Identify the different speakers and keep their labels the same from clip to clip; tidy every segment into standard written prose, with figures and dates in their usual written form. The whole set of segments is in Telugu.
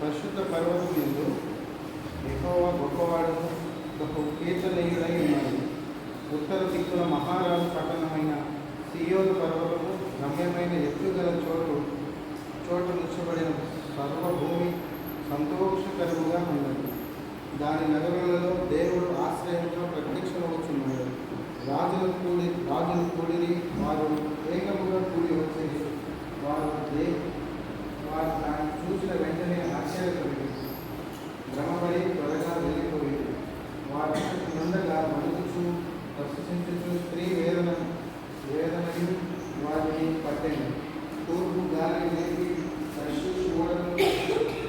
Speaker 1: పరిశుద్ధ పర్వతం యందు యెహోవా గొప్పవాడును బహు కీర్తనీయుడై ఉన్నాడు. ఉత్తర దిక్కున మహారాజు పట్టణమైన సీయోను పర్వతము రమ్యమైన ఎత్తుగల చోట ఉంచబడిన సర్వభూమి సంతోషకరముగా ఉన్నది. దాని నగరులలో దేవుడు ఆశ్రయంతో ప్రత్యక్షమవుతున్నాడు. రాజులు కూడిని వారు ఏకముగా కూడి వచ్చేది. వారు దాన్ని చూసిన వెంటనే ఆశ్చర్యపడి భ్రమపడి త్వరగా వెళ్ళిపోయింది. వారి నుండగా మలుగుచు ప్రశంసించు స్త్రీ వేదనయు వారిని పట్టింది. తూర్పు గాలి లేపి దర్శించి ఓడను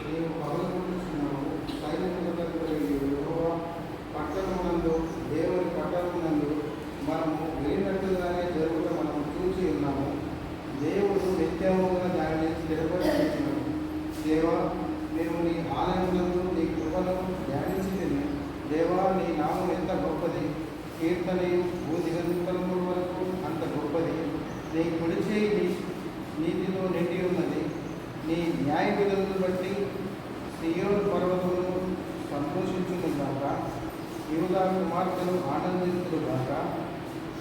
Speaker 1: నీవు పగలగొట్టుచున్నావు. సైనికులకు యెహోవా పట్టణమునందు దేవుని పట్టణమునందు మనము వెళ్ళినట్టుగానే జరుగుతూ మనం చూసి ఉన్నాము. దేవుడు నిత్యముగా దానిని స్థిరపరుచుచున్నాడు. దేవా, మేము నీ ఆలయములందు నీ కృపను ధ్యానించితిమి. దేవా, నీ నామం ఎంత గొప్పది! కీర్తనయు భూదిగంతముల వరకు అంత గొప్పది. నీ కుడి చేయి నీతితో నిండి ఉన్నది. నీ న్యాయ విధులను బట్టి సీయోను పర్వతమును సంతోషించునుగాక. యూదా కుమార్తెలు ఆనందించునుగాక.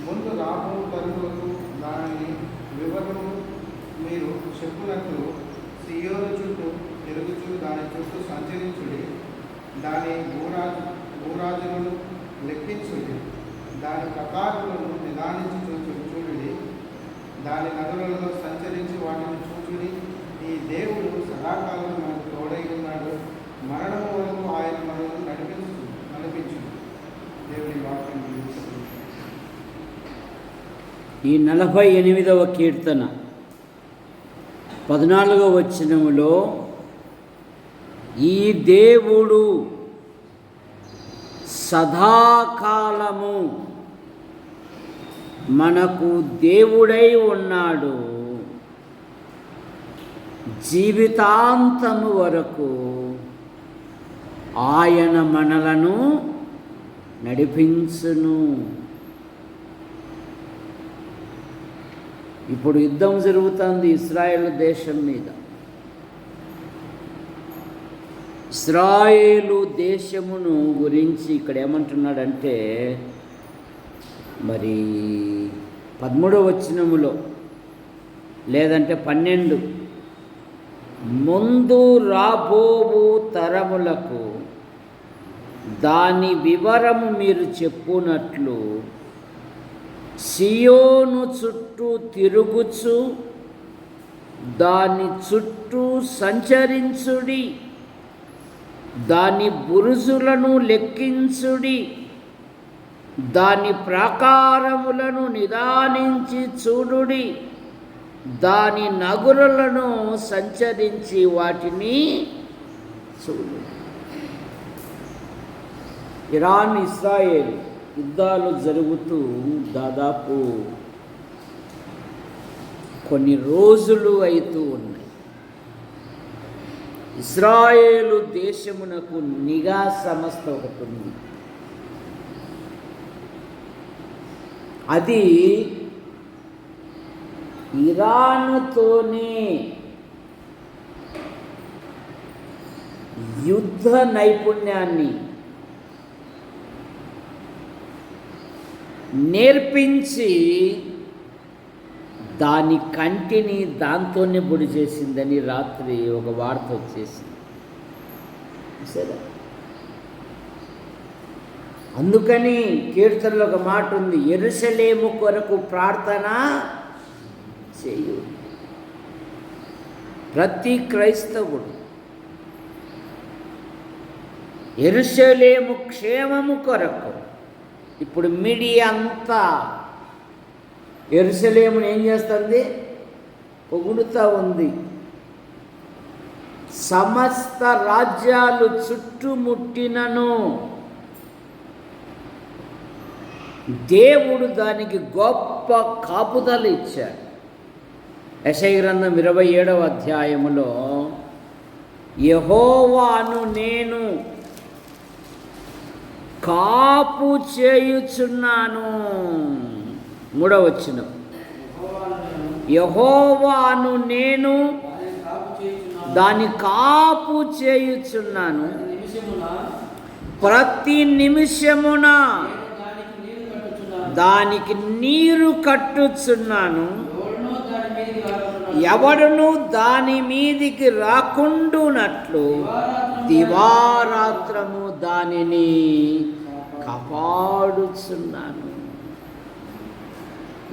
Speaker 1: ముందు రాబో తరములకు దాని వివరము మీరు చెప్పునట్లు సీయోను చుట్టూ తిరుగుచు దాని చుట్టూ సంచరించుడి. దాని భూరాజులను లెక్కించుడి. దాని ప్రకారములను నిదానించి చూడుడి. దాని నదులలో సంచరించి వాటిని చూచుడి. ఈ దేవుడు సదాకాలం మనకు తోడై ఉన్నాడు. మరణము వరకు ఆయన మనల్ని నడిపించు. దేవుని వాక్యం.
Speaker 2: ఈ 48వ కీర్తన 14వ వచనములో ఈ దేవుడు సదాకాలము మనకు దేవుడై ఉన్నాడు. జీవితాంతము వరకు ఆయన మనలను నడిపించును. ఇప్పుడు యుద్ధం జరుగుతుంది ఇశ్రాయేలు దేశం మీద. ఇశ్రాయేలు దేశమును గురించి ఇక్కడ ఏమంటున్నాడంటే, మరి 13వ వచనములో లేదంటే 12, ముందు రాబోవు తరములకు దాని వివరము మీరు చెప్పునట్లు సియోను చుట్టూ తిరుగుచు దాని చుట్టూ సంచరించుడి. దాని బురుజులను లెక్కించుడి. దాని ప్రాకారములను నిదానించి చూడుడి. దాని నగరులను సంచరించి వాటిని చూడు. ఇరాన్ ఇస్రాయేల్ యుద్ధాలు జరుగుతూ దాదాపు కొన్ని రోజులు అవుతూ ఉన్నాయి. ఇశ్రాయేలు దేశమునకు నిఘా సంస్థ ఒకటి ఉంది. అది ఇరాన్తోనే యుద్ధ నైపుణ్యాన్ని నేర్పించి దాని కంటిని దాంతోనే పొడి చేసిందని రాత్రి ఒక వార్త వచ్చేసింది. సరే, అందుకని కీర్తనలో ఒక మాట ఉంది, యెరూషలేము కొరకు ప్రార్థన చేయు. ప్రతి క్రైస్తవుడు యెరూషలేము క్షేమము కొరకు, ఇప్పుడు మీడియా అంతా యెరూషలేమును ఏం చేస్తుంది? పొగుడుతూ ఉంది. సమస్త రాజ్యాలు చుట్టుముట్టినను దేవుడు దానికి గొప్ప కాపుదల ఇచ్చాడు. యెషయా గ్రంథం 27వ అధ్యాయములో యెహోవాను నేను కాపు చేయుచున్నాను. 3వ వచనం, యెహోవాను నేను దాని కాపు చేయుచున్నాను, ప్రతి నిమిషమున దానికి నీరు కట్టుచున్నాను, ఎవడును దాని మీదికి రాకుండునట్లు దివారాత్రము దానిని కాపాడుచున్నాను.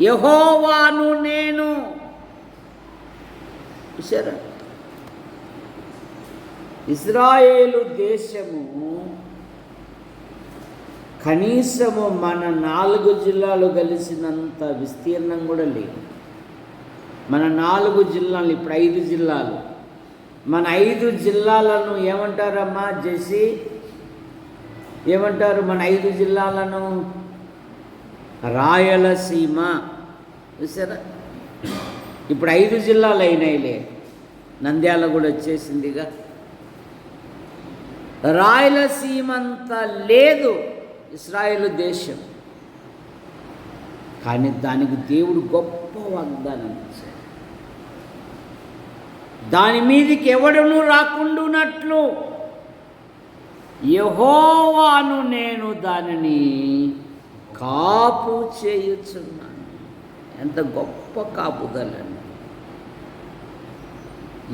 Speaker 2: యెహోవాను నేను. చూసారా, ఇశ్రాయేలు దేశము కనీసము మన 4 జిల్లాలు కలిసినంత విస్తీర్ణం కూడా లేదు. మన 4 జిల్లాలు, ఇప్పుడు 5 జిల్లాలు. మన 5 జిల్లాలను ఏమంటారమ్మా జెసి? ఏమంటారు మన 5 జిల్లాలను? రాయలసీమ. చూసారా, ఇప్పుడు 5 జిల్లాలు అయినాయిలే, నంద్యాల కూడా వచ్చేసిందిగా. రాయలసీమ అంతా లేదు ఇశ్రాయేలు దేశం, కానీ దానికి దేవుడు గొప్ప వాగ్దానం ఇచ్చాడు. దాని మీదికి ఎవడును రాకుండునట్లు యెహోవాను నేను దానిని కాపు చేయుచున్నాను. ఎంత గొప్ప కాపుదలండి.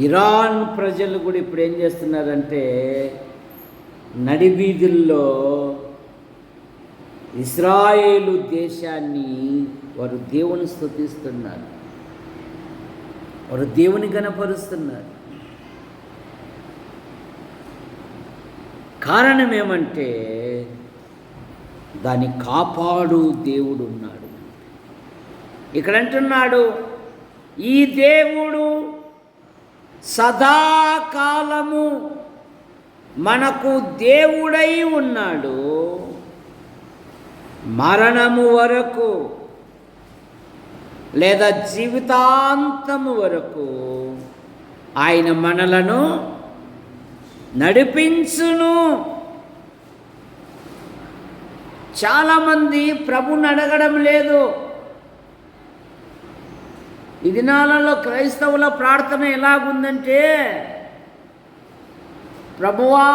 Speaker 2: ఇరాన్ ప్రజలు కూడా ఇప్పుడు ఏం చేస్తున్నారంటే, నడివీధుల్లో ఇశ్రాయేలు దేశాన్ని వారు దేవుని స్తుతిస్తున్నారు, వారు దేవుని గణపరుస్తున్నారు. కారణం ఏమంటే, దాన్ని కాపాడు దేవుడు ఉన్నాడు. ఇక్కడ అంటున్నాడు, ఈ దేవుడు సదాకాలము మనకు దేవుడై ఉన్నాడు, మరణము వరకు లేదా జీవితాంతము వరకు ఆయన మనలను నడిపించును. చాలామంది ప్రభుని అడగడం లేదు. ఈ దినాలలో క్రైస్తవుల ప్రార్థన ఎలాగుందంటే, ప్రభువా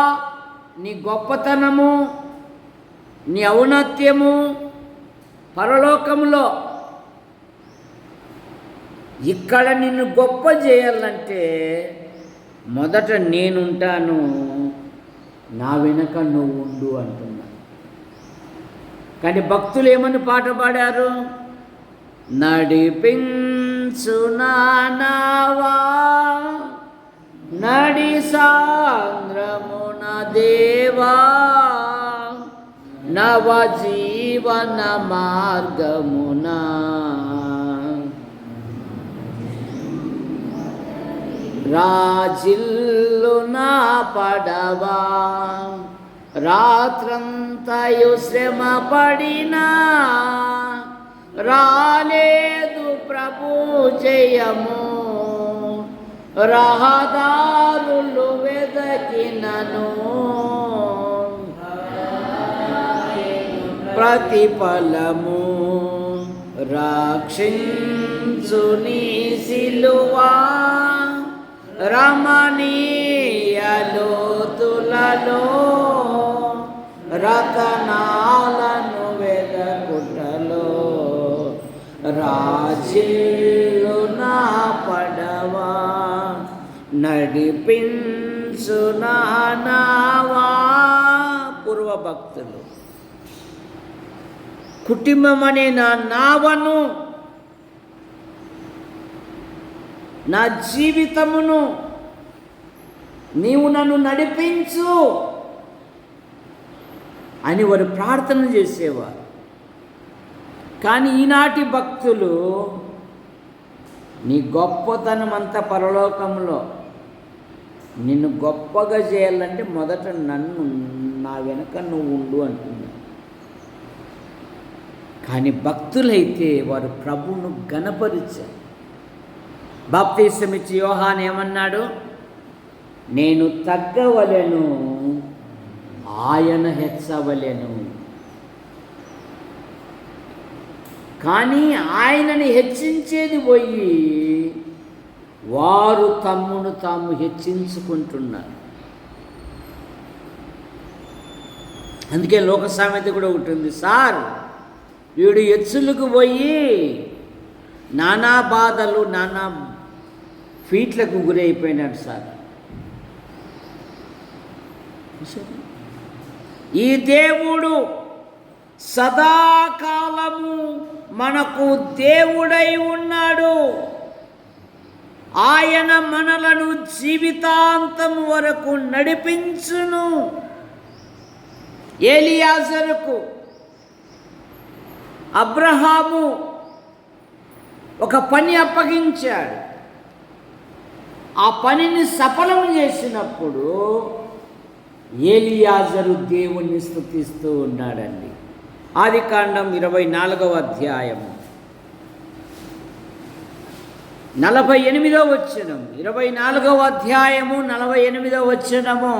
Speaker 2: నీ గొప్పతనము, నీ ఔన్నత్యము పరలోకంలో, ఇక్కడ నిన్ను గొప్ప చేయాలంటే మొదట నేనుంటాను, నా వెనక నువ్వు ఉండు అంటున్నా. కానీ భక్తులు ఏమని పాట పాడారు? నడిపించు నావా నడి సాంద్రమున దేవా, నవ జీవన మార్గమున రాజిల్లు నా పడవా, రాత్రంతయు శ్రమ పడినా రాలేదు ప్రభు జయము, రహదారులు వెదకినను ప్రతిఫలము రక్షించు నీ సిలువా, రమణీయ లోతులలో రతనాలను వెదకుటలో రాజిల్లు నడిపించు నా నావా. పూర్వ భక్తులు కుటుంబం అనే నా నావను, నా జీవితమును నీవు నన్ను నడిపించు అని వారు ప్రార్థన చేసేవారు. కానీ ఈనాటి భక్తులు నీ గొప్పతనం అంతా పరలోకంలో, నిన్ను గొప్పగా చేయాలంటే మొదట నన్ను, నా వెనక నువ్వు ఉండు అంటున్నా. కానీ భక్తులైతే వారు ప్రభువును ఘనపరిచారు. బాప్తీసం ఇచ్చి యోహాను ఏమన్నాడు? నేను తగ్గవలెను, ఆయన హెచ్చవలెను. కానీ ఆయనని హెచ్చించేది పోయి వారు తమ్మును తాము హెచ్చించుకుంటున్నారు. అందుకే లోక సామెత కూడా ఉంటుంది, సార్ వీడు ఎచ్చులకు పోయి నానా బాధలు, నానా ఫీట్లకు గురైపోయినాడు సార్. ఈ దేవుడు సదాకాలము మనకు దేవుడై ఉన్నాడు. ఆయన మనలను జీవితాంతం వరకు నడిపించును. ఎలియాజరుకు అబ్రహాము ఒక పని అప్పగించాడు. ఆ పనిని సఫలం చేసినప్పుడు ఎలియాజరు దేవుణ్ణి స్తుతిస్తూ ఉన్నాడండి. ఆదికాండం 24వ అధ్యాయము 48వ వచనం. 24వ అధ్యాయము 48వ వచనము.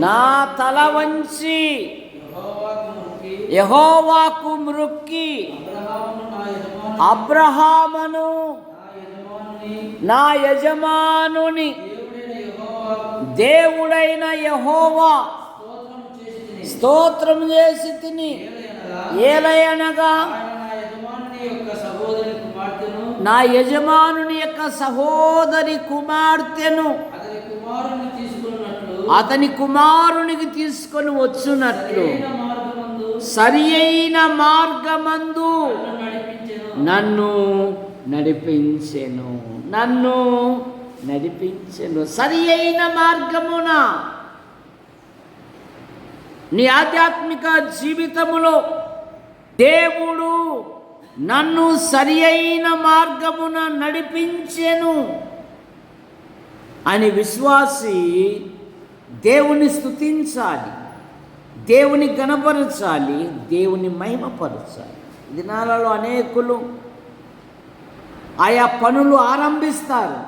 Speaker 2: నా తల వంచి యెహోవాకు మ్రొక్కి అబ్రహామును నా యజమానుని దేవుడైన యెహోవా స్తోత్రం చేసి తిని, ఏలయనగా నా యజమానుని యొక్క సహోదరి కుమార్తెను అతని కుమారునికి తీసుకొని వచ్చునట్లు సరి అయిన మార్గమందు నన్ను నడిపించెను. నన్ను నడిపించెను సరి అయిన మార్గమున. నీ ఆధ్యాత్మిక జీవితములో దేవుడు నన్ను సరి అయిన మార్గమున నడిపించెను అని విశ్వాసి దేవుని స్తుతించాలి, దేవుని ఘనపరచాలి, దేవుని మహిమపరచాలి. దినాలలో అనేకులు ఆయా పనులు ఆరంభిస్తారు,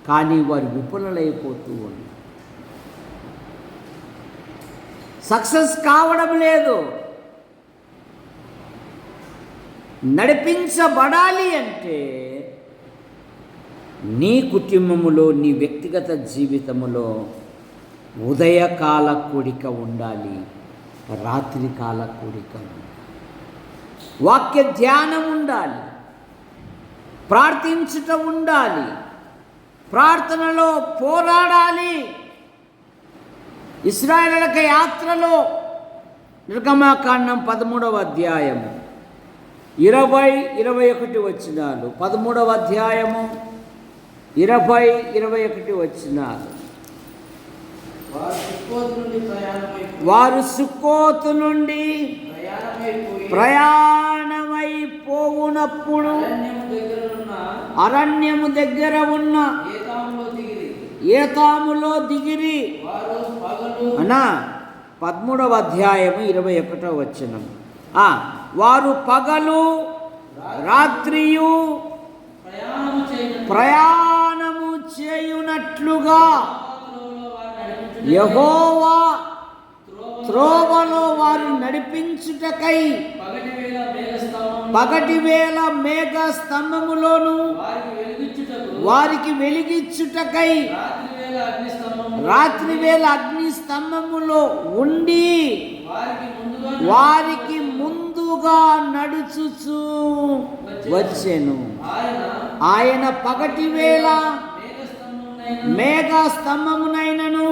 Speaker 2: కానీ వారు విఫలమైపోతూ ఉన్నారు. సక్సెస్ కావడం లేదు. నడిపించబడాలి అంటే నీ కుటుంబములో, నీ వ్యక్తిగత జీవితములో ఉదయకాల కూడిక ఉండాలి, రాత్రికాల కూడిక ఉండాలి, వాక్య ధ్యానం ఉండాలి, ప్రార్థించుట ఉండాలి, ప్రార్థనలో పోరాడాలి. ఇశ్రాయేలుల యాత్రలో నిర్గమకాండం 13వ అధ్యాయము 20-21 వచనాలు. 13వ అధ్యాయము 20-21 వచనాలు. వారు సుక్కోతు నుండి ప్రయాణమైపోవునప్పుడు అరణ్యము దగ్గర ఉన్న ఏతాములో దిగిరి అనా. 13వ అధ్యాయము 21వ వచనం. వారు పగలు రాత్రియు ప్రయాణము చేయునట్లుగా యెహోవా త్రోవలో వారు నడిపించుటకై పగటివేళ మేఘ స్తంభములోను వారికి వెలిగించుటకై రాత్రివేళ అగ్ని స్తంభములో ఉండి వారికి ముందుగా నడుచుచు వచ్చెను.
Speaker 3: ఆయన
Speaker 2: ఆయన పగటి వేళ
Speaker 3: మేఘస్తంభమునైనను,
Speaker 2: మేఘస్తంభమునైనను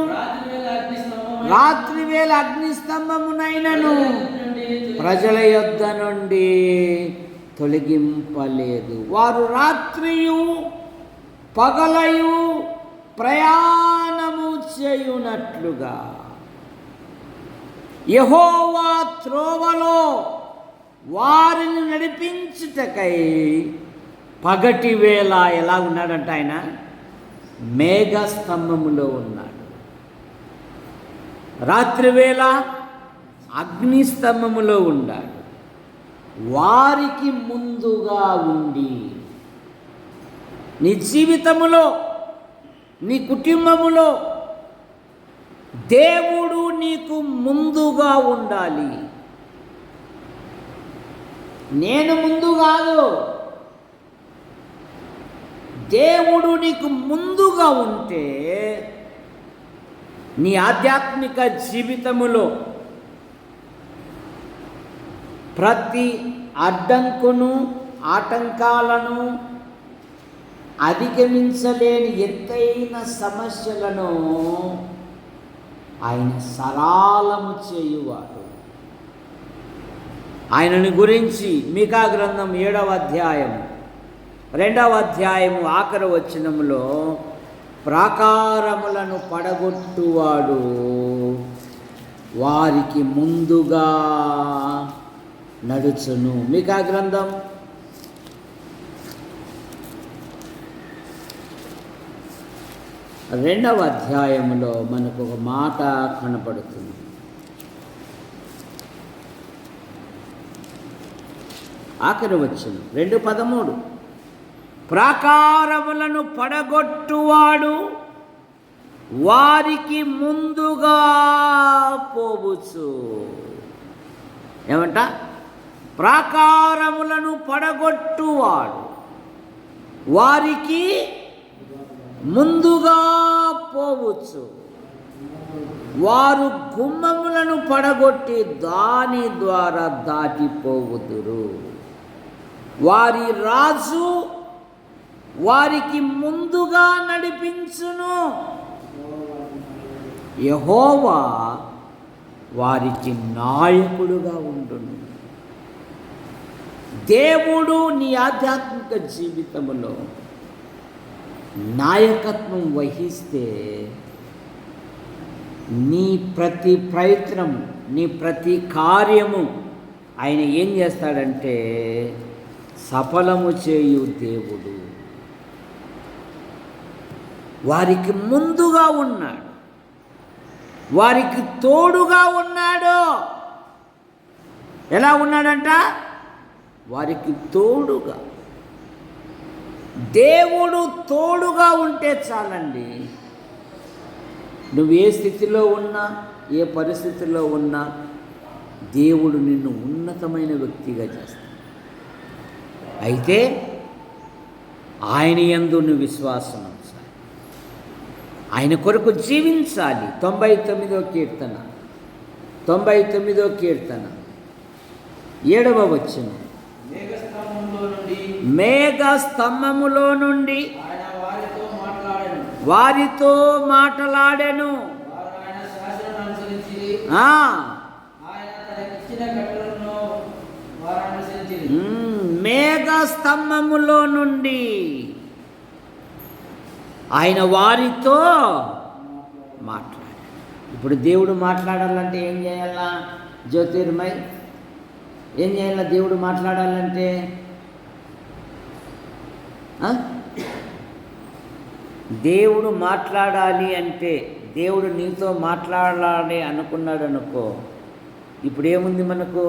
Speaker 2: రాత్రి వేళ అగ్నిస్తంభమునైనను ప్రజల యొద్ద నుండి తొలగింపలేదు. వారు రాత్రియు పగలయు ప్రయాణము చేయునట్లుగా యెహోవా త్రోవలో వారిని నడిపించుటకై పగటి వేళ ఎలా ఉన్నాడంట? ఆయన మేఘస్తంభములో ఉన్నాడు. రాత్రివేళ అగ్నిస్తంభములో ఉన్నాడు. వారికి ముందుగా ఉండి నీ జీవితములో, నీ కుటుంబములో దేవుడు నీకు ముందుగా ఉండాలి. నేను ముందు కాదు, దేవుడు నీకు ముందుగా ఉంటే నీ ఆధ్యాత్మిక జీవితములో ప్రతి అడ్డంకును, ఆటంకాలను, అధిగమించలేని ఎత్తైన సమస్యలను ఆయన సరళము చేయువాడు. ఆయనని గురించి మీకా గ్రంథం 7వ అధ్యాయం 2వ అధ్యాయము ఆఖరి వచనములో ప్రాకారములను పడగొట్టువాడు వారికి ముందుగా నడుచును. మీకా గ్రంథం 2వ అధ్యాయములో మనకు ఒక మాట కనపడుతుంది. ఆఖరి వచనం 2:13 ప్రాకారములను పడగొట్టువాడు వారికి ముందుగా పోవచ్చు. ఏమంట? ప్రాకారములను పడగొట్టువాడు వారికి ముందుగా పోవచ్చు. వారు గుమ్మములను పడగొట్టి దాని ద్వారా దాటిపోవుదురు. వారి రాజు వారికి ముందుగా నడిపించును. యెహోవా వారికి నాయకుడుగా ఉండును. దేవుడు నీ ఆధ్యాత్మిక జీవితంలో నాయకత్వం వహిస్తే నీ ప్రతి ప్రయత్నము, నీ ప్రతి కార్యము ఆయన ఏం చేస్తాడంటే సఫలము చేయు దేవుడు. వారికి ముందుగా ఉన్నాడు, వారికి తోడుగా ఉన్నాడు. ఎలా ఉన్నాడంట? వారికి తోడుగా. దేవుడు తోడుగా ఉంటే చాలండి. నువ్వు ఏ స్థితిలో ఉన్నా, ఏ పరిస్థితిలో ఉన్నా దేవుడు నిన్ను ఉన్నతమైన వ్యక్తిగా చేస్తాడు. అయితే ఆయన యందు నువ్వు విశ్వాసం ఉంచాలి, ఆయన కొరకు జీవించాలి. 99వ కీర్తన 7వ వచనం మేఘస్తంభములో నుండి వారితో మాట్లాడెను. మేఘస్తంభములో నుండి ఆయన వారితో మాట్లాడాడు. ఇప్పుడు దేవుడు మాట్లాడాలంటే ఏం చేయాలా? జ్యోతిర్మయ్, ఏం చేయాలా? దేవుడు మాట్లాడాలంటే దేవుడు మాట్లాడాలి అంటే, దేవుడు నీతో మాట్లాడాలి అనుకున్నాడు అనుకో, ఇప్పుడు ఏముంది మనకు?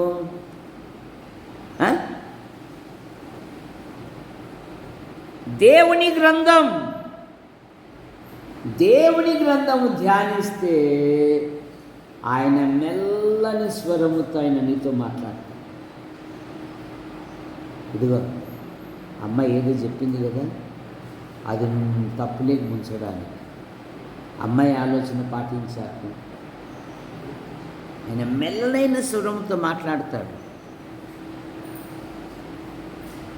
Speaker 2: దేవుని గ్రంథము ధ్యానిస్తే ఆయన మెల్లని స్వరముతో ఆయన నీతో మాట్లాడతాడు. ఇదిగో అమ్మ ఏదో చెప్పింది కదా, అది తప్పులేక ముంచడానికి అమ్మాయి ఆలోచన పాటించారు. ఆయన మెల్లైన స్వరంతో మాట్లాడతాడు.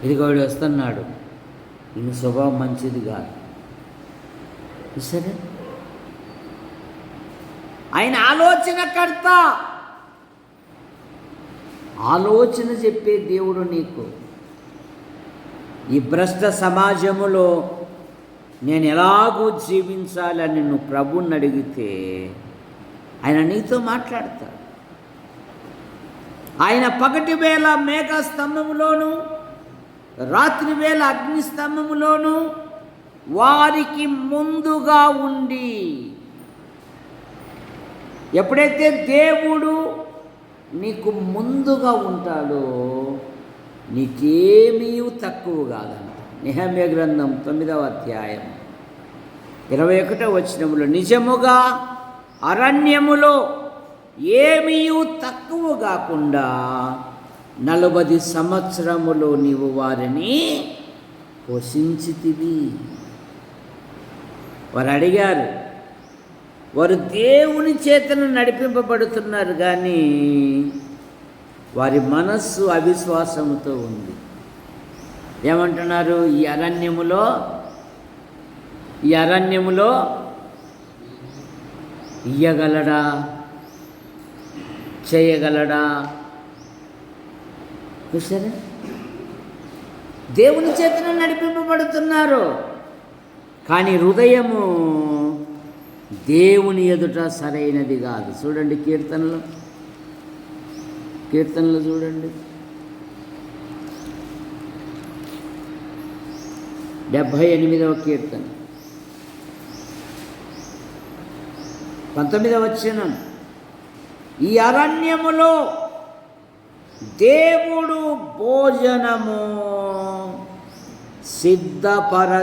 Speaker 2: ఇదిగో వీడు వస్తున్నాడు, ఈయన స్వభావం మంచిది కాదు. సరే, ఆయన ఆలోచనకర్త, ఆలోచన చెప్పే దేవుడు నీకు. ఈ భ్రష్ట సమాజములో నేను ఎలాగూ జీవించాలని నువ్వు ప్రభువుని అడిగితే ఆయన నీతో మాట్లాడతాడు. ఆయన పగటి వేళ మేఘ స్తంభములోను, రాత్రి వేళ అగ్ని స్తంభములోను వారికి ముందుగా ఉండి, ఎప్పుడైతే దేవుడు నీకు ముందుగా ఉంటాడో నీకేమీ తక్కువ కాదంట. నెహెమ్యా గ్రంథం 9వ అధ్యాయం 21వ వచనములో, నిజముగా అరణ్యములో ఏమీ తక్కువ కాకుండా 40 సంవత్సరములో నీవు వారిని పోషించితివి. వారు అడిగారు, వారు దేవుని చేతను నడిపింపబడుతున్నారు, కానీ వారి మనస్సు అవిశ్వాసముతో ఉంది. ఏమంటున్నారు? ఈ అరణ్యములో ఇయ్యగలడా, చేయగలడా? చూసారా, దేవుని చేతను నడిపింపబడుతున్నారు, కానీ హృదయము దేవుని ఎదుట సరైనది కాదు. చూడండి కీర్తనలు చూడండి, 78వ కీర్తన 19వ వచనం, ఈ అరణ్యములో దేవుడు భోజనము సిద్ధపరచగలడా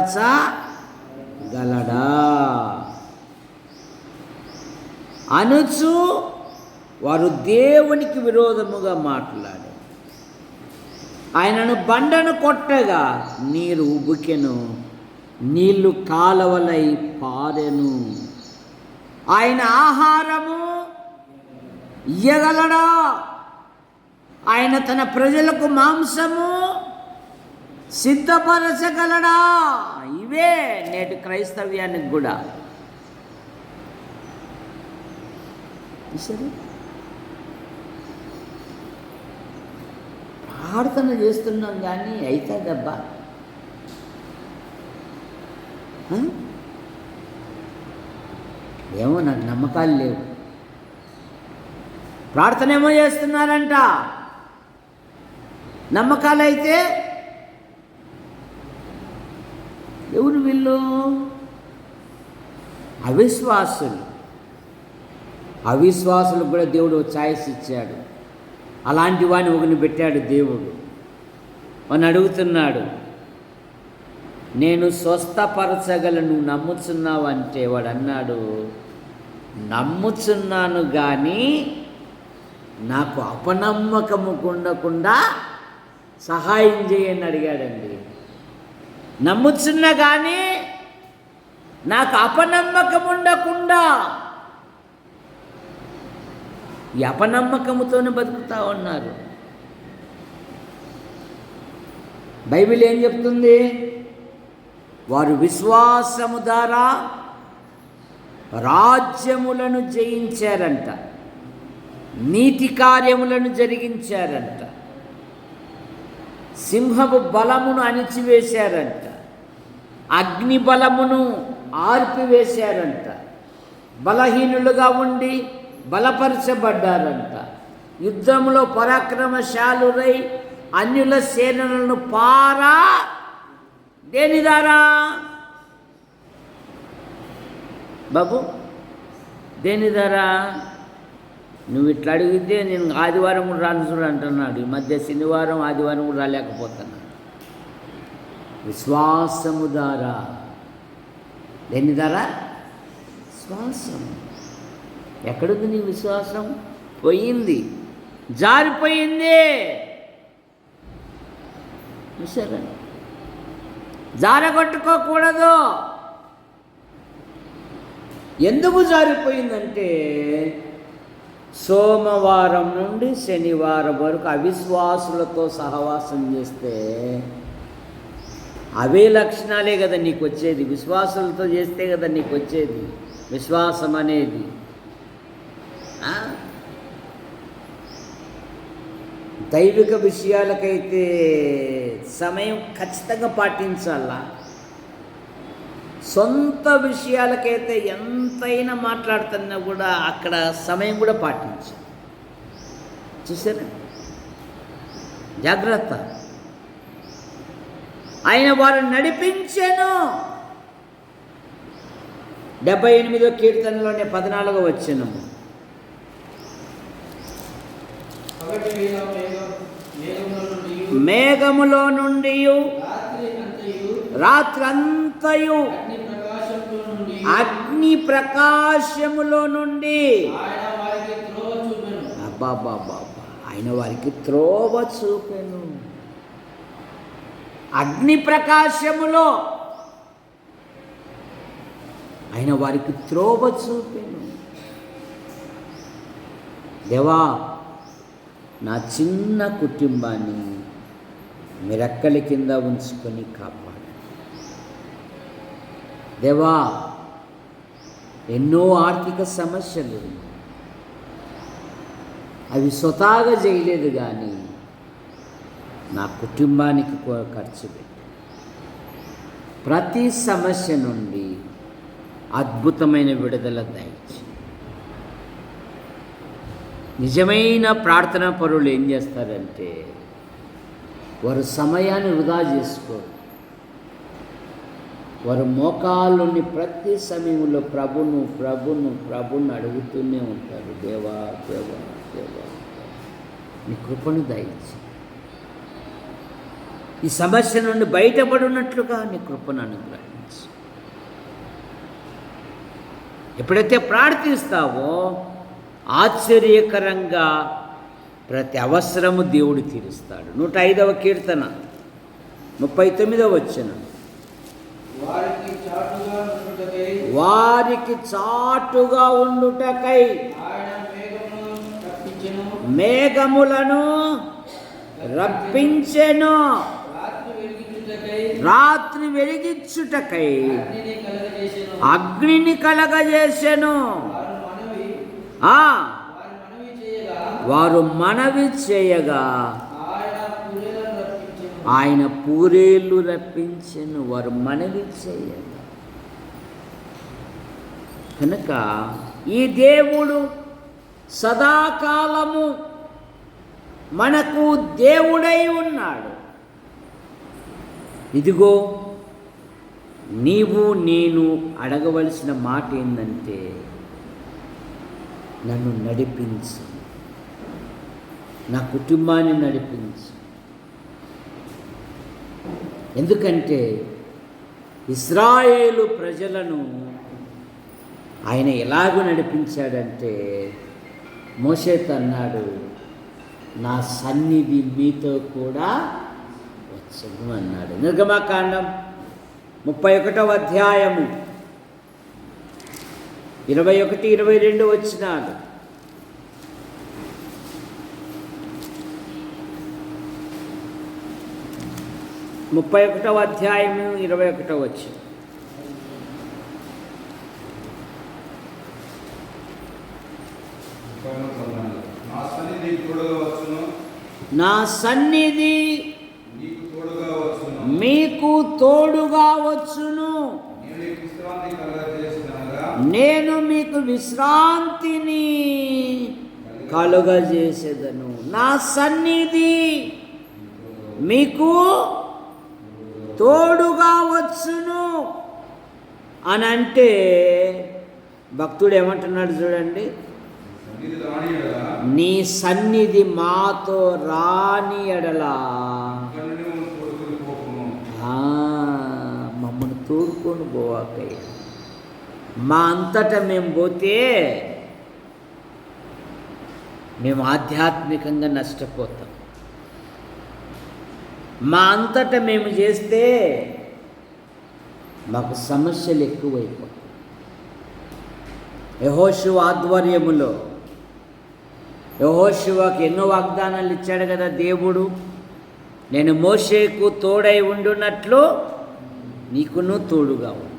Speaker 2: అనుచు వారు దేవునికి విరోధముగా మాట్లాడారు. ఆయనను బండను కొట్టగా నీరు ఉబుకెను, నీళ్లు కాలవలై పారెను. ఆయన ఆహారము ఇయ్యగలడా? ఆయన తన ప్రజలకు మాంసము సిద్ధపరచగలడా? ఇవే నేటి క్రైస్తవ్యానికి కూడా. సరే, ప్రార్థన చేస్తున్నాం కానీ అవుతుందబ్బా. ఏమో నాకు నమ్మకాలు లేవు. ప్రార్థన ఏమో చేస్తున్నారంట, నమ్మకాలైతే ఎవరు వీళ్ళు? అవిశ్వాసులకు కూడా దేవుడు ఛాయిస్ ఇచ్చాడు. అలాంటి వాడిని ఒకరిని పెట్టాడు దేవుడు. వాడిని అడుగుతున్నాడు, నేను స్వస్థపరచగలను నమ్ముచున్నావు అంటే వాడు అన్నాడు, నమ్ముచున్నాను కానీ నాకు అపనమ్మకము ఉండకుండా సహాయం చేయని అడిగాడండి. నమ్ముచున్నా కానీ నాకు అపనమ్మకం ఉండకుండా, ఈ అపనమ్మకముతోనే బతుకుతా ఉన్నారు. బైబిల్ ఏం చెప్తుంది? వారు విశ్వాసము ద్వారా రాజ్యములను జయించారంట, నీతి కార్యములను జరిగించారంట, సింహపు బలమును అణిచివేశారంట, అగ్ని బలమును ఆర్పివేశారంట, బలహీనులుగా ఉండి బలపరచబడ్డారంట, యుద్ధంలో పరాక్రమశాలురై అన్యుల సేనలను దేని ద్వారా బాబు, దేని ద్వారా? నువ్వు ఇట్లా అడిగితే నేను ఆదివారం కూడా రాను చూడు అంటున్నాడు. ఈ మధ్య శనివారం ఆదివారం కూడా రాలేకపోతున్నాను. విశ్వాసము ద్వారా. దేని ద్వారా? విశ్వాసం. ఎక్కడుంది నీ విశ్వాసం? పోయింది, జారిపోయింది. చూసారా, జారగొట్టుకోకూడదు. ఎందుకు జారిపోయిందంటే సోమవారం నుండి శనివారం వరకు అవిశ్వాసులతో సహవాసం చేస్తే అవే లక్షణాలే కదా నీకు వచ్చేది. విశ్వాసులతో చేస్తే కదా నీకు వచ్చేది విశ్వాసం అనేది. దైవిక విషయాలకైతే సమయం ఖచ్చితంగా పాటించాలా. సొంత విషయాలకైతే ఎంతైనా మాట్లాడుతున్నా కూడా అక్కడ సమయం కూడా పాటించాలి. చూసారా, జాగ్రత్త. ఆయన వారు నడిపించెను. 78వ కీర్తనలోనే 14వ వచనము. మేఘములో నుండి రాత్రంతయు అగ్ని ప్రకాశములో నుండి అబ్బాబాబా ఆయన వారికి త్రోవ చూపెను. అగ్ని ప్రకాశములో ఆయన వారికి త్రోవ చూపెను. దేవా, నా చిన్న కుటుంబాన్ని మీ రెక్కల కింద ఉంచుకొని కాపాడు. దేవా, ఎన్నో ఆర్థిక సమస్యలు, అవి స్వతహాగా చేయలేదు కానీ నా కుటుంబానికి ఖర్చు పెట్టి ప్రతి సమస్య నుండి అద్భుతమైన విడుదల దయచి. నిజమైన ప్రార్థనా పరులు ఏం చేస్తారంటే వారు సమయాన్ని వృధా చేసుకోరు. వారు మోకాళ్ళుని ప్రతి సమయంలో ప్రభును ప్రభును ప్రభును అడుగుతూనే ఉంటారు. దేవా దేవా దేవా, నీ కృపను దయచి ఈ సమస్య నుండి బయటపడినట్లుగా నీ కృపను అనుగ్రహించు. ఎప్పుడైతే ప్రార్థిస్తావో ఆశ్చర్యకరంగా ప్రతి అవసరము దేవుడు తీరుస్తాడు. 105వ కీర్తన 39వ వచనం. వారికి చాటుగా ఉండుటకై మేఘములను రప్పించెను. రాత్రి వెలిగించుటకై అగ్నిని కలగజేసెను. వారు మనవి చేయగా ఆయన పూరేళ్ళు రప్పించెను. వారు మనవి చేయగా. కనుక ఈ దేవుడు సదాకాలము మనకు దేవుడై ఉన్నాడు. ఇదిగో, నీవు నేను అడగవలసిన మాట ఏంటంటే, నన్ను నడిపించు, నా కుటుంబాన్ని నడిపించు. ఎందుకంటే ఇశ్రాయేలు ప్రజలను ఆయన ఎలాగూ నడిపించాడంటే, మోషేతో అన్నాడు, నా సన్నిధి మీతో కూడా వచ్చును అన్నాడు. నిర్గమకాండం 31వ అధ్యాయము 21, 22 వచనాలు. ముప్పై 31వ అధ్యాయము 21వ వచనం. నా సన్నిధి మీకు తోడుగా వచ్చును. నేను మీకు విశ్రాంతిని కలుగజేసేదను. నా సన్నిధి మీకు తోడుగా వచ్చును అని అంటే భక్తుడు ఏమంటున్నాడు చూడండి, నీ సన్నిధి మాతో రాని ఎడలా మమ్మల్ని తోడుకొని పోవాకయ్య. మా అంతటా మేము పోతే మేము ఆధ్యాత్మికంగా నష్టపోతాం. మా అంతటా మేము చేస్తే మాకు సమస్యలు ఎక్కువైపోతాయి. యెహోషువ ఆధ్వర్యములో యెహోషువకు ఎన్నో వాగ్దానాలు ఇచ్చాడు కదా దేవుడు. నేను మోషేకు తోడై ఉండున్నట్లు నీకును తోడుగా ఉండు.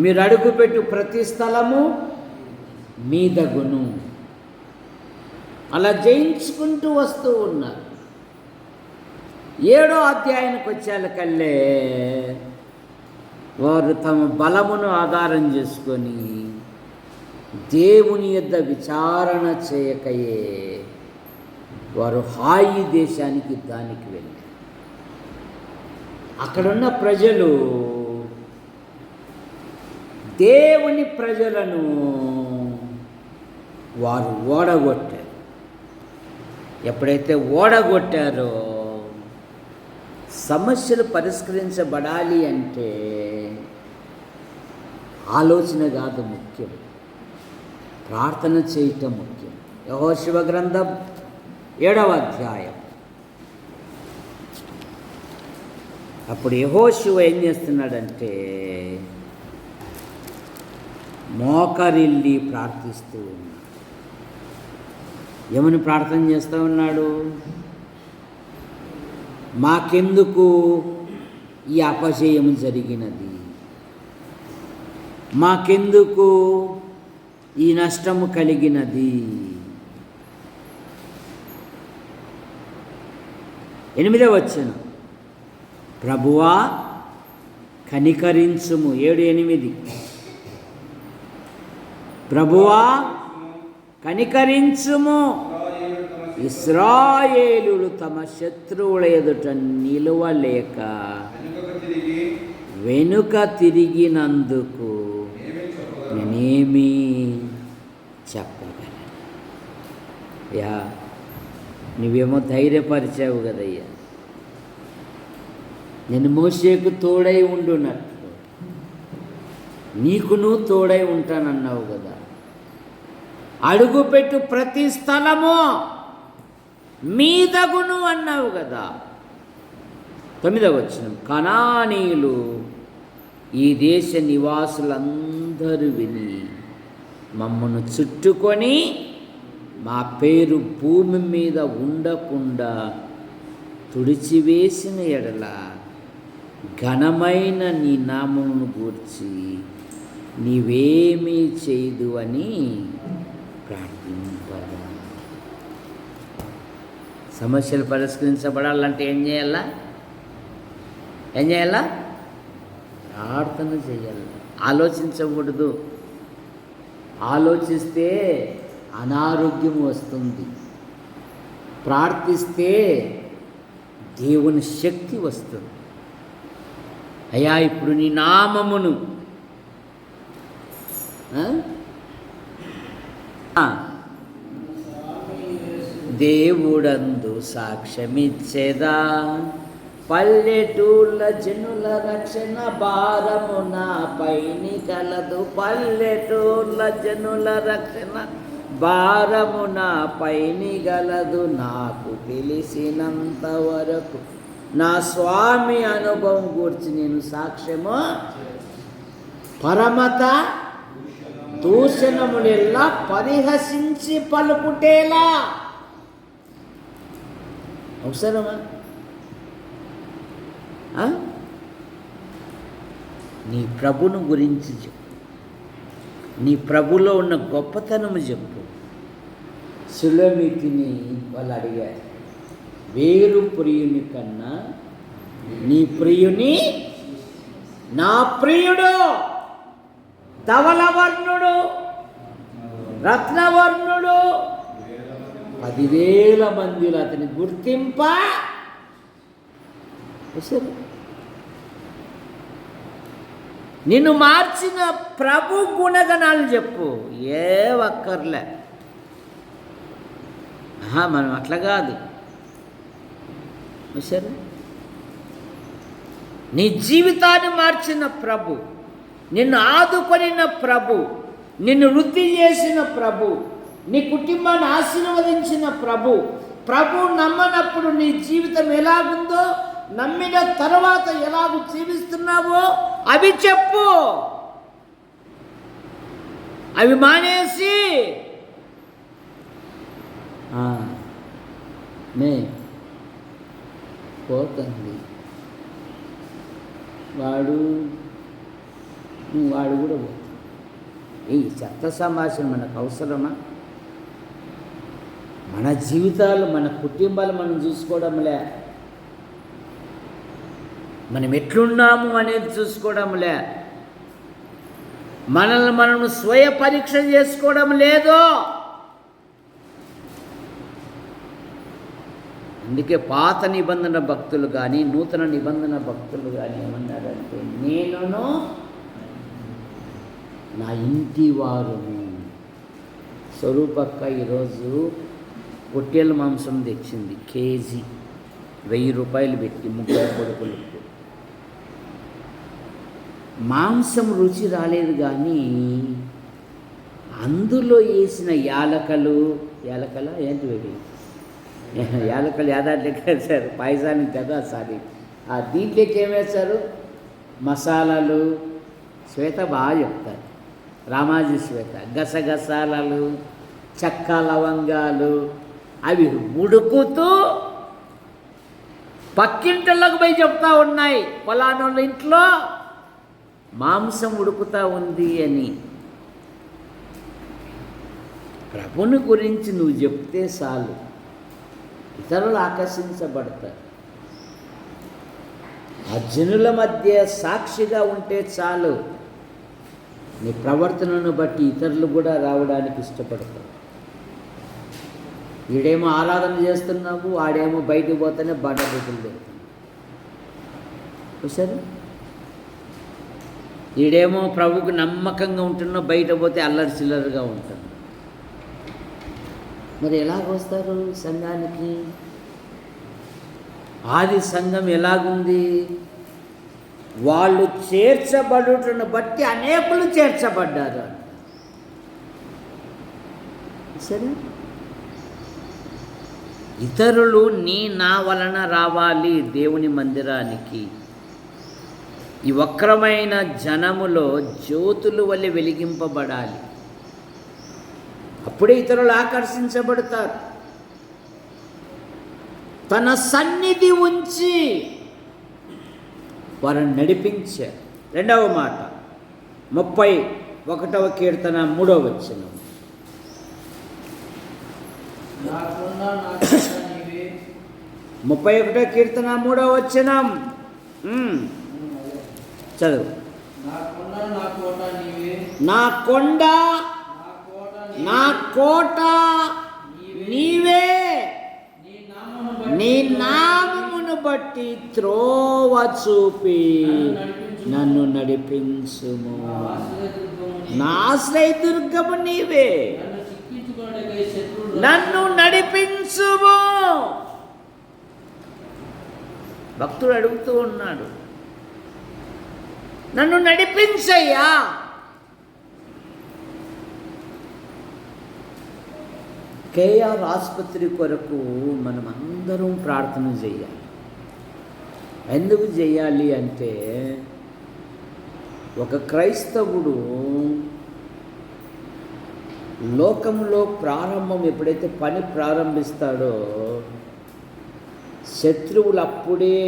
Speaker 2: మీరు అడుగుపెట్టు ప్రతి స్థలము మీదగును. అలా జయించుకుంటూ వస్తూ ఉన్నారు. 7వ అధ్యాయానికి వచ్చేకల్లే వారు తమ బలమును ఆధారం చేసుకొని దేవుని యొద్ద విచారణ చేయకయే వారు హాయి దేశానికి యుద్ధానికి వెళ్ళారు. అక్కడున్న ప్రజలు దేవుని ప్రజలను వారు ఓడగొట్టారు. ఎప్పుడైతే ఓడగొట్టారో సమస్యలు పరిష్కరించబడాలి అంటే ఆలోచన కాదు ముఖ్యం, ప్రార్థన చేయటం ముఖ్యం. యెహోషువ గ్రంథం 7వ అధ్యాయం. అప్పుడు యెహోషువ ఏం చేస్తున్నాడంటే మోకరిల్లి ప్రార్థిస్తూ ఉన్నాడు. ఏమని ప్రార్థన చేస్తూ ఉన్నాడు? మాకెందుకు ఈ అపజయం జరిగినది, మాకెందుకు ఈ నష్టము కలిగినది. 8వ వచనం, ప్రభువా కనికరించుము. 7:8, ప్రభువా కనికరించుము. ఇశ్రాయేలులు తమ శత్రువుల ఎదుట నిలువలేక వెనుక తిరిగినందుకు నేనేమీ చెప్పగలను. యా, నువ్వేమో ధైర్యపరిచావు కదయ్యా, నేను మోషేకు తోడై ఉండున్నట్లు నీకును తోడై ఉంటానన్నావు కదా. అడుగుపెట్టు ప్రతి స్థలము మీదగును అన్నావు కదా. 9వ వచనం, కనానీయులు ఈ దేశ నివాసులందరూ విని మమ్మను చుట్టుకొని మా పేరు భూమి మీద ఉండకుండా తుడిచివేసిన ఎడల ఘనమైన నీ నామమును గూర్చి నీవేమీ చేయదు అని ప్రార్థింపగా. సమస్యలు పరిష్కరించబడాలంటే ఏం చేయాలా? ప్రార్థన చేయాలి. ఆలోచించకూడదు. ఆలోచిస్తే అనారోగ్యం వస్తుంది. ప్రార్థిస్తే దేవుని శక్తి వస్తుంది. అయ్యా, ఇప్పుడు నీ నామమును దేవుడందు సాక్ష్యమిచ్చేదా, పల్లెటూళ్ళ జనుల రక్షణ భారము నాపైని కలదు. పల్లెటూళ్ళ జనుల రక్షణ భారము నాపైని గలదు. నాకు తెలిసినంత వరకు నా స్వామి అనుభవం గురించి నేను సాక్ష్యము పరమత దూషణములెల్లా పరిహసించి పలుకుటేలా. అవసరమా? నీ ప్రభును గురించి చెప్పు, నీ ప్రభులో ఉన్న గొప్పతనము చెప్పు. సులమితిని వాళ్ళు అడిగారు, వేరు ప్రియుని కన్నా నీ ప్రియుని, నా ప్రియుడు ధవలవర్ణుడు రత్నవర్ణుడు 10,000 మందిలో అతని గుర్తింప. నిన్ను మార్చిన ప్రభు గుణగణాలు చెప్పు. ఏ ఒక్కర్లే, మనం అట్లా కాదు. సరే, నీ జీవితాన్ని మార్చిన ప్రభు, నిన్ను ఆదుకొనిన ప్రభు, నిన్ను వృద్ధి చేసిన ప్రభు, నీ కుటుంబాన్ని ఆశీర్వదించిన ప్రభు. ప్రభు నమ్మనప్పుడు నీ జీవితం ఎలాగుందో, నమ్మిన తర్వాత ఎలాగూ జీవిస్తున్నావో అవి చెప్పు. అవి మానేసి మే పోతుంది. వాడు కూడా పోతుంది. ఈ చెత్త సంభాషణ మనకు అవసరమా? మన జీవితాలు, మన కుటుంబాలు మనం చూసుకోవడంలే, మనం ఎట్లున్నాము అనేది చూసుకోవడంలే, మనల్ని మనం స్వయ పరీక్ష చేసుకోవడం లేదు. అందుకే పాత నిబంధన భక్తులు కానీ నూతన నిబంధన భక్తులు కానీ ఏమన్నారంటే, నేనును నా ఇంటి వారును. స్వరూపక్క ఈరోజు పొట్టేళ్ళ మాంసం తెచ్చింది, కేజీ 1000 రూపాయలు పెట్టి, 30 కొడుకులకు. మాంసం రుచి రాలేదు, కానీ అందులో వేసిన యాలకలు ఏంటి వేడి యాలకలు యాదాంట్లోకి వేశారు, పాయసానికి కదా సారీ. ఆ దీంట్లోకి ఏం వేశారు? మసాలాలు. శ్వేత బాగా చెప్తారు, రామాజీ శ్వేత. గసగసాలు, చెక్క, లవంగాలు అవి ఉడుకుతూ పక్కింటిళ్ళకు పోయి చెప్తా ఉన్నాయి, పలానోళ్ళ ఇంట్లో మాంసం ఉడుకుతూ ఉంది అని. ప్రభుని గురించి నువ్వు చెప్తే చాలు, ఇతరులు ఆకర్షించబడతారు. ఆ జనుల మధ్య సాక్షిగా ఉంటే చాలు, నీ ప్రవర్తనను బట్టి ఇతరులు కూడా రావడానికి ఇష్టపడతారు. వీడేమో ఆరాధన చేస్తున్నావు, వాడేమో బయటికి పోతేనే బండబుద్ధులు పెడుతున్నావు. చూసారు? వీడేమో ప్రభువుకు నమ్మకంగా ఉంటున్నావు, బయట పోతే అల్లరి చిల్లరగా ఉంటున్నావు. మరి ఎలాగొస్తారు సంఘానికి? ఆది సంఘం ఎలాగుంది? వాళ్ళు చేర్చబడుటను బట్టి అనేకులు చేర్చబడ్డారు. సరే, ఇతరులు నా వలన రావాలి దేవుని మందిరానికి. ఈ వక్రమైన జనములో జ్యోతుల వలె వెలిగింపబడాలి, అప్పుడే ఇతరులు ఆకర్షించబడతారు. తన సన్నిధి ఉంచి వారిని నడిపించారు. 2వ మాట 31వ కీర్తన 3వ వచనం.
Speaker 3: నాకున్న నా కోట నీవే.
Speaker 2: 31వ కీర్తన 3వ వచనం చదువు.
Speaker 3: నాకున్న నా కోట నీవే.
Speaker 2: నా కొండ, నా కోట నీవే, నీ నామమును బట్టి త్రోవ చూపి నన్ను నడిపించుము. నా ఆశ్రయదుర్గము నీవే, నన్ను నడిపించుము. భక్తుడు అడుగుతూ ఉన్నాడు, నన్ను నడిపించయ్యా. కేఆర్ ఆసుపత్రి కొరకు మనం అందరం ప్రార్థన చేయాలి. ఎందుకు చేయాలి అంటే, ఒక క్రైస్తవుడు లోకంలో ప్రారంభం ఎప్పుడైతే పని ప్రారంభిస్తాడో, శత్రువులు అప్పుడే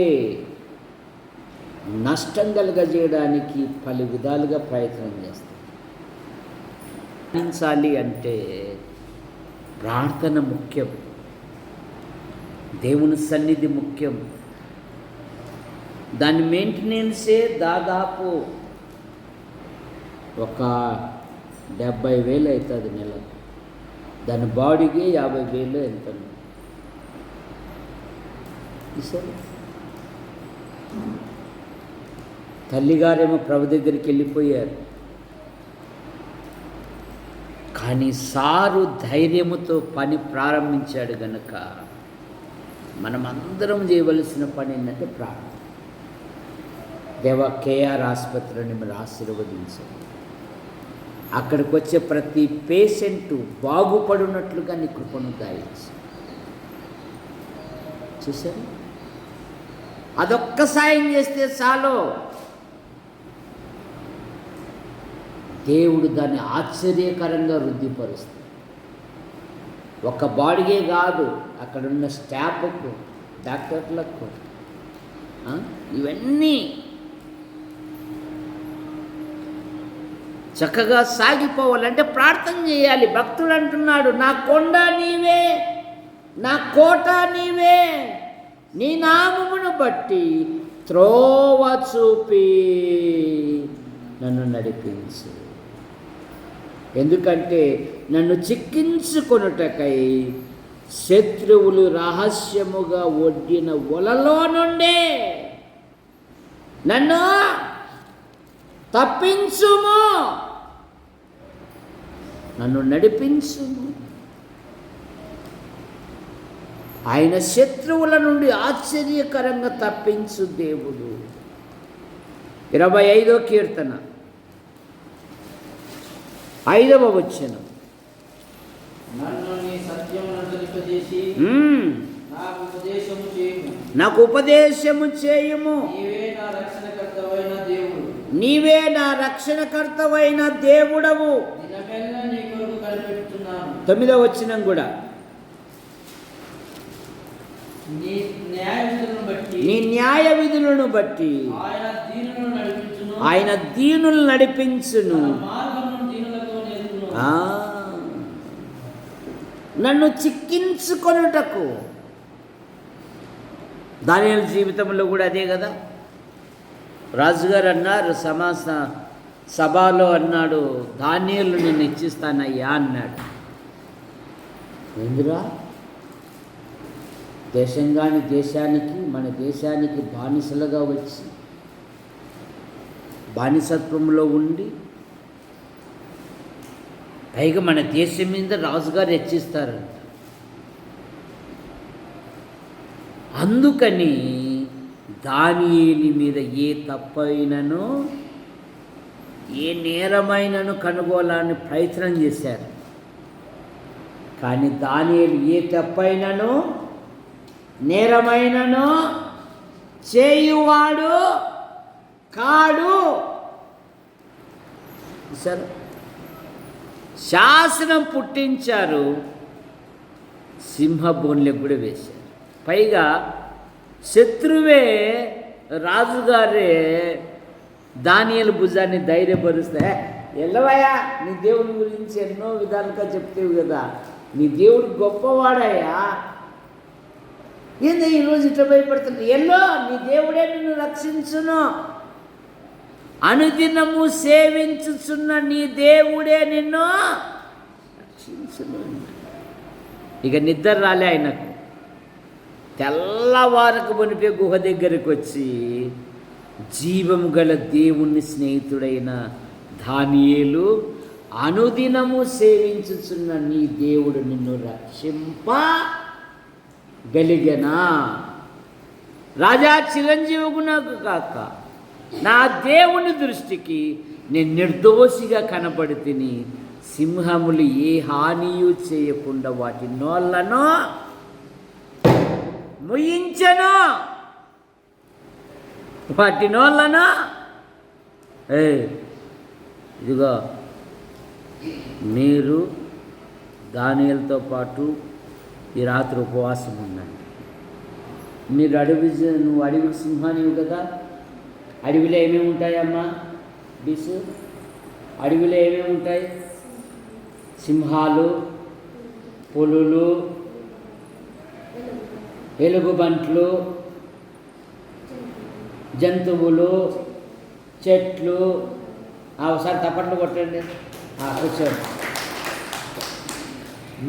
Speaker 2: నష్టం కలుగజేయడానికి పలు విధాలుగా ప్రయత్నం చేస్తారు. అంటే ప్రార్థన ముఖ్యం, దేవుని సన్నిధి ముఖ్యం. దాని మెయింటెనెన్సే దాదాపు ఒక 70,000 అవుతుంది నెలకు. దాని బాడీకి 50,000 ఎంత. సరే, తల్లిగారేమో ప్రభు దగ్గరికి వెళ్ళిపోయారు, కానీ సారు ధైర్యముతో పని ప్రారంభించాడు గనుక మనం అందరం చేయవలసిన పని ఏంటంటే ప్రార్థన. దేవ, కేఆర్ ఆసుపత్రిని మీరు ఆశీర్వదించండి. అక్కడికి వచ్చే ప్రతి పేషెంటు బాగుపడినట్లుగా నీ కృపను దాయించు. చూసారు? అదొక్క సాయం చేస్తే చాలు, దేవుడు దాన్ని ఆశ్చర్యకరంగా వృద్ధిపరుస్తాడు. ఒక బాడీకే కాదు, అక్కడున్న స్టాఫ్కు, డాక్టర్లకు, ఇవన్నీ చక్కగా సాగిపోవాలంటే ప్రార్థన చేయాలి. భక్తుడు అంటున్నాడు, నా కొండ నీవే, నా కోట నీవే, నీ నామమును బట్టి త్రోవ చూపి నన్ను నడిపించు. ఎందుకంటే నన్ను చిక్కించుకొనుటకై శత్రువులు రహస్యముగా ఒడ్డిన వలలో నుండే నన్ను తప్పించుము, నన్ను నడిపించుము. ఆయన శత్రువుల నుండి ఆశ్చర్యకరంగా తప్పించు దేవుడు. 25వ కీర్తన 5వ వచనం.
Speaker 3: నన్ను నీ సత్యమును తెలియజేసి
Speaker 2: నాకు ఉపదేశము చేయుము. నీవే నా రక్షణకర్తవైన దేవుడవు. 9వ వచనం కూడా, నీ న్యాయ విధులను బట్టి ఆయన దీనులు నడిపించును. నన్ను చిక్కించుకొనుటకు. దానియేలు జీవితంలో కూడా అదే కదా. రాజుగారు అన్నారు, సభలో అన్నాడు, దానియేలు నేను ఇచ్చిస్తానయ్యా అన్నాడు. ఎందురా, దేశంగాని దేశానికి, మన దేశానికి బానిసలుగా వచ్చి బానిసత్వంలో ఉండి, పైగా మన దేశం మీద రాజుగారు హెచ్చిస్తారంట. అందుకని దానియేలు మీద ఏ తప్పైనను ఏ నేరమైనను కనుగోలాలని ప్రయత్నం చేశారు. కానీ దానియేలు ఏ తప్పైనను నేరమైనను చేయువాడు కాడు. సరే, శాసనం పుట్టించారు, సింహబోన్లకు కూడా వేశారు. పైగా శత్రువే, రాజుగారే దానియేలు భుజాన్ని ధైర్యపరుస్తే, ఎల్లవయ్యా నీ దేవుని గురించి ఎన్నో విధాలుగా చెప్తేవు కదా, నీ దేవుడు గొప్పవాడయ్యా, ఏందో ఈరోజు ఇట్లా భయపడుతుంది, ఎల్లో నీ దేవుడే నిన్ను రక్షించును, అనుదినము సేవించుచున్న నీ దేవుడే నిన్ను రక్షించును. ఇక నిద్ర రాలే ఆయనకు. తెల్లవారకు మునిపే గుహ దగ్గరికి వచ్చి జీవము గల దేవుని స్నేహితుడైన దానియేలు, అనుదినము సేవించుచున్న నీ దేవుడు నిన్ను రక్షింపగలిగనా. రాజా చిరంజీవికు నాకు కాక నా దేవుని దృష్టికి నేను నిర్దోషిగా కనపడితిని. సింహములు ఏ హానియు చేయకుండా వాటి నోళ్లను ముయించను, వాటి నోళ్లను. ఇదిగో, మీరు దానియేలుతో పాటు ఈ రాత్రి ఉపవాసం ఉండండి. మీరు నువ్వు అడవి సింహానివి కదా. అడవిలో ఏమేమి ఉంటాయమ్మా బీసు? అడవిలో ఏమేమి ఉంటాయి? సింహాలు, పులులు, ఎలుగుబంట్లు, జంతువులు, చెట్లు. ఒకసారి తప్పట్లు కొట్టండి, కూర్చోండి.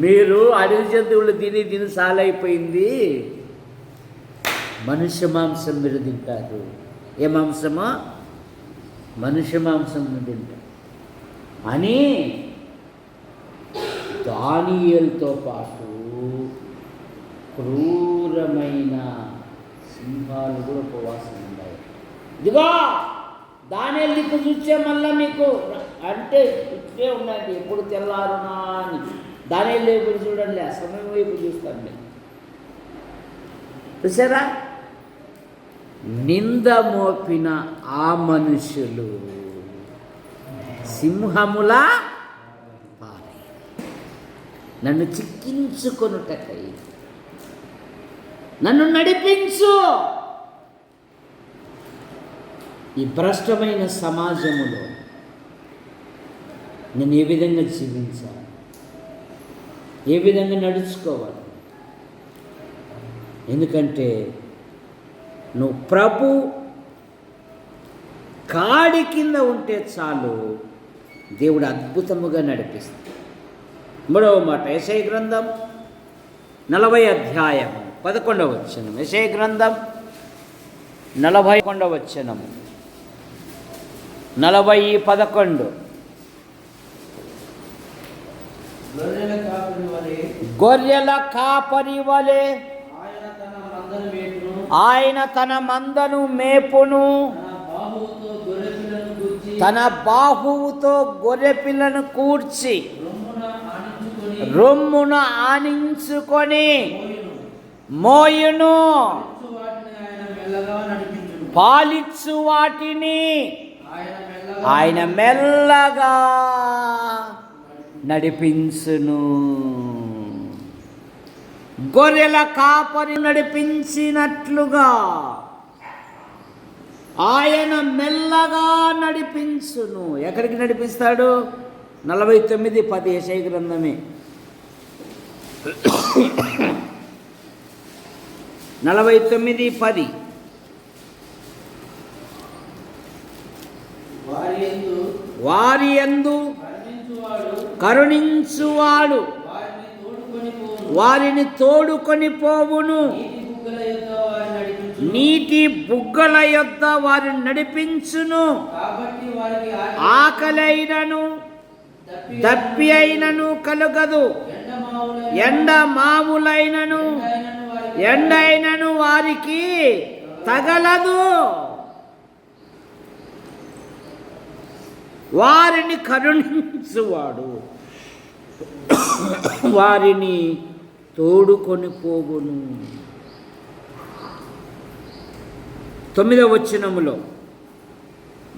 Speaker 2: మీరు అడవి జంతువులు తిని సాలైపోయింది, మనుష్య మాంసం మీరు తింటారు. ఏ మాంసమా? మనుష్య మాంసం తింటారు అని దానియేలుతో పాటు క్రూరమైన సింహాలు కూడా ఉపవాసం ఉన్నాయి. ఇదిగో దానియేలు దిక్కు చూస్తే మళ్ళీ మీకు అంటే ఇట్లే ఉండండి, ఎప్పుడు తెల్లారునా అని. దానియేలు వైపు చూడండి, ఆ సమయం వైపు చూస్తాండి. చూసారా? నింద మోపిన ఆ మనుషులు సింహముల పాలయ్యారు. నన్ను చిక్కించుకొనుటకై నన్ను నడిపించు. ఈ భ్రష్టమైన సమాజములో నేను ఏ విధంగా జీవించాలి, ఏ విధంగా నడుచుకోవాలి? ఎందుకంటే నువ్వు ప్రభు కాడి కింద ఉంటే చాలు, దేవుడు అద్భుతముగా నడిపిస్తాడు. 3వ మాట యెషయా గ్రంథం 40 అధ్యాయం 11వ వచనం. యెషయా గ్రంథం 41వ వచనం. 40:11. గొర్రెల కాపరి వలె ఆయన తన మందను మేపును, తన బాహువుతో గొర్రె పిల్లను కూర్చి రొమ్మున ఆనించుకొని మోయును, పాలిచ్చు వాటిని ఆయన మెల్లగా నడిపించును. గొర్రెల కాపరి నడిపించినట్లుగా ఆయన మెల్లగా నడిపించును. ఎక్కడికి నడిపిస్తాడు? 49:10 యెషయా గ్రంథమే. 49:10. వారి యందు కరుణించువాడు వారిని తోడుకొని పోవును, నీటి బుగ్గల యొద్ద వారిని నడిపించును. ఆకలైనను దప్పి అయినను కలుగదు, ఎండ మావులైనను ఎండైనను వారికి తగలదు. వారిని కరుణించువాడు వారిని తోడుకొని పోవును. 9వ వచనములో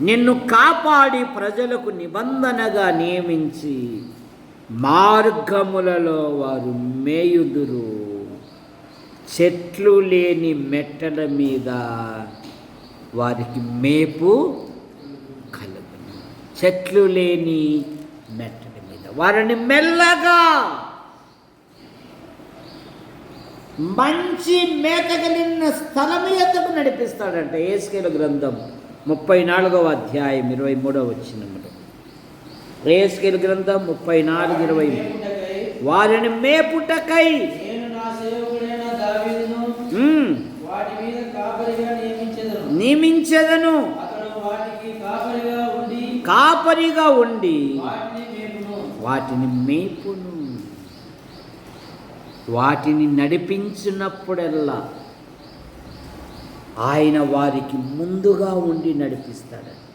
Speaker 2: నిన్ను కాపాడి ప్రజలకు నిబంధనగా నియమించి మార్గములలో వారు మేయుదురు, చెట్లు లేని మెట్టల మీద వారికి మేపు కలుగును. చెట్లు లేని మెట్టల మీద వారిని మెల్లగా మంచి మేత కలిగిన స్థలము యొద్దకు నడిపిస్తాడంట. యెహెజ్కేలు గ్రంథం 34వ అధ్యాయం 23వ వచనములో. యెహెజ్కేలు గ్రంథం 34:23. వారిని మేపుటకై నియమించెదను, కాపరిగా ఉండి వాటిని మేపును. వాటిని నడిపించినప్పుడల్లా ఆయన వారికి ముందుగా ఉండి నడిపిస్తాడంట.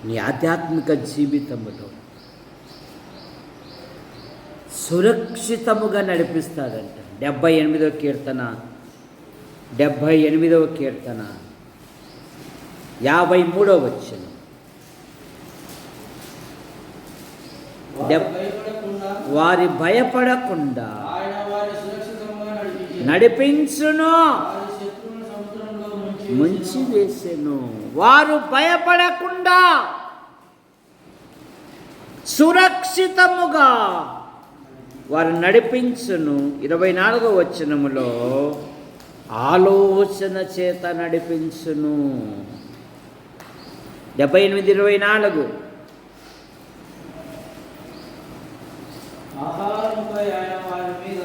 Speaker 2: నీ ఆధ్యాత్మిక జీవితంలో సురక్షితముగా నడిపిస్తాడంట. 78వ కీర్తన 53వ కీర్తన 53వ వచనం. వారి భయపడకుండా నడిపించును, ముంచి వేసెను. వారు భయపడకుండా సురక్షితముగా వారు నడిపించును. 24వ వచనములో ఆలోచన చేత నడిపించును. 78:24.
Speaker 3: ఆహారముపై ఆయన వారి మీద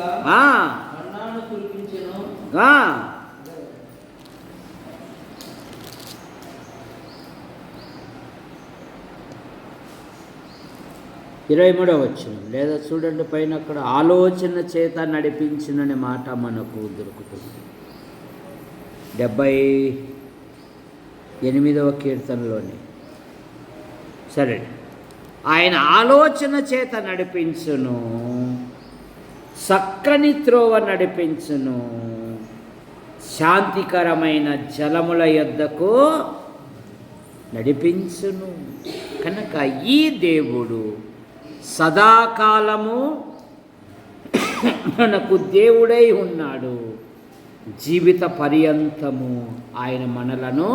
Speaker 3: మన్నాను కురిపించెను.
Speaker 2: 23వ వచనం లేదా చూడండి పైన అక్కడ ఆలోచన చేత నడిపించుననే మాట మనకు దొరుకుతుంది. 78వ కీర్తనలోనే. సరే, ఆయన ఆలోచన చేత నడిపించును, చక్కని త్రోవ నడిపించును, శాంతికరమైన జలముల యొద్దకు నడిపించును. కనుక ఈ దేవుడు సదాకాలము మనకు దేవుడై ఉన్నాడు. జీవిత పర్యంతము ఆయన మనలను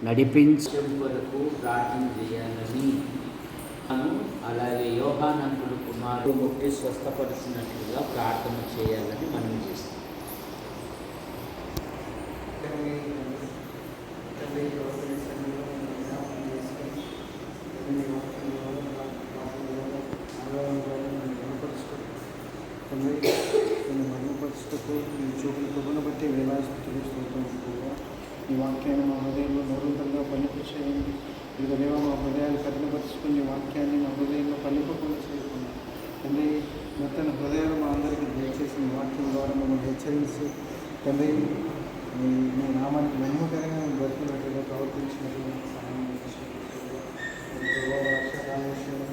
Speaker 2: నడిపించడం కొరకు ప్రార్థన చేయాలని, అలాగే యోహానంతుడు కుమారుడు ముట్టి స్వస్థపరిచినట్లుగా ప్రార్థన చేయాలని మనం చేస్తాం.
Speaker 1: మహిమపరుచుటకు నీ చూపిన కృపను బట్టి వేలాస్తులు స్తోత్రముగా నీ వాక్యాన్ని మా హృదయంలో నూరంతంగా పలికించేయండి. ఇదిగో దేవా, మా హృదయాన్ని కఠినపరుచుకుని నీ వాక్యాన్ని మా హృదయంలో పలికకుండా చేయకుండా తండ్రి మొత్తం హృదయాలు మా అందరికీ దయచేసి నీ వాక్యం ద్వారా మమ్మల్ని హెచ్చరించి తండ్రి మీ నామానికి మహిమకరంగా మేము బ్రతుకున్నట్లుగా ప్రవర్తించినట్లుగా సహాయం వర్షాకాల విషయంలో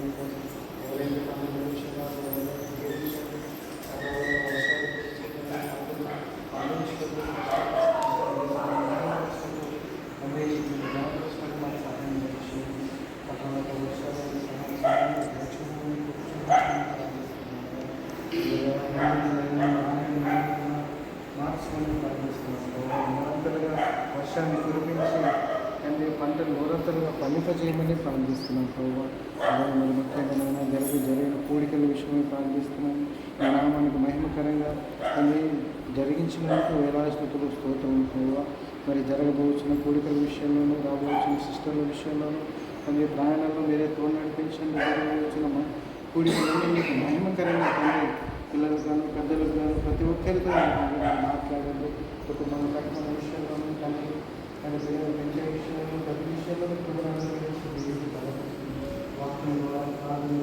Speaker 1: ఎవరైతే పండుగ విషయంలో వర్షాన్ని కురిపించి తండ్రి పంటలు నూరంతలుగా పండింపజేయమని ప్రార్థిస్తున్నాం ప్రభావ. మరి ముఖ్యంగా జరిగిన కోడికల విషయమై ప్రార్థిస్తున్నాం. ఈ నామానికి మహిమకరంగా తండ్రి జరిగించినందుకు వేలాస్తుతులు స్తోత్రములు ప్రభావ. మరి జరగబోచిన కోడికల విషయంలోనూ, రాబోచిన సిస్టర్ల విషయంలోనూ తండ్రి ప్రయాణంలో మీరే తోడు నడిపించండి. జరగబోచిన కోడికలన్నీ మీకు మహిమకరంగా తండ్రి పిల్లలకు కానీ పెద్దలకు కానీ ప్రతి ఒక్కరితో మాట్లాడండి. కుటుంబంలో కట్టిన విషయంలోనూ తండ్రి పెంచే విషయంలో ప్రతి విషయంలో వాక్యం ద్వారా ప్రార్థన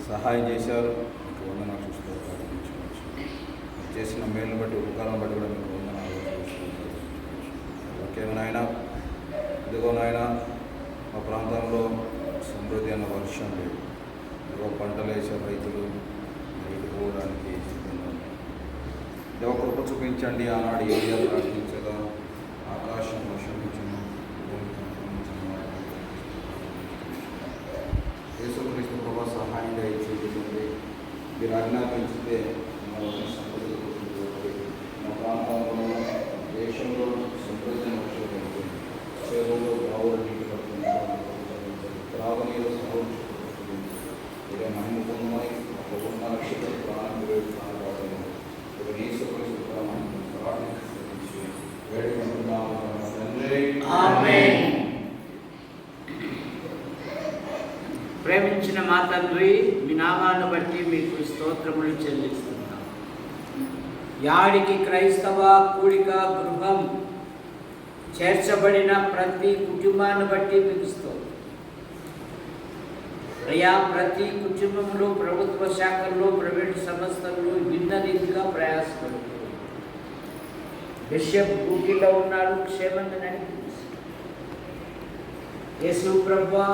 Speaker 4: సహాయం చేశారు. మీకు వందనాలు చూస్తూ ప్రారంభించవచ్చు. చేసిన మేలును బట్టి ఉపకారం బట్టి కూడా మీకు వందనాలు చూస్తూ ఓకేనాయన. ఇదిగో నాయన, మా ప్రాంతంలో సమృద్ధి అన్న వర్షం లేదు. ఇదిగో పంటలు వేసే రైతులు నీటి పోవడానికి సిద్ధంగా ఉన్నారు. దేవ కృప చూపించండి. ఆనాడు ఏరియా ప్రార్థించగా ఆకాశం వర్షం ఇచ్చిన యేసుక్రీస్తు ప్రభా సహాయం దయచేయండి. మీరు ఆజ్ఞాపించితే మా ప్రాంతంలో దేశంలో సమృద్ధి వర్షం చెరువులో బావులు నీటి పడుతుంది, త్రాగునీరు సమృద్ధి మీరే మహిమ పొందమని ఉన్న నక్షత్ర ప్రాణం ప్రాణం యేసుక్రీస్తు ప్రార్థించి వేడుకుంటున్నాము తండ్రి.
Speaker 2: ఆమేన్. ప్రేమించిన మా తండ్రి, మీ నామాన్ని బట్టి మీకు స్తోత్రములు చెల్లిస్తున్నాం. యాడికి క్రైస్తవ కూడిక గృహం చేర్చబడిన ప్రతి కుటుంబాన్ని బట్టి మీకు స్తోత్రం. అయ్యా, ప్రతి కుటుంబంలో ప్రభుత్వ శాఖల్లో, ప్రైవేటు సంస్థల్లో భిన్న రీతిగా ప్రయాసపడుతుంది. బిషప్ డ్యూటీలో ఉన్నాడు, క్షేమంగా నడిపిస్తుంది. యేసు ప్రభువా,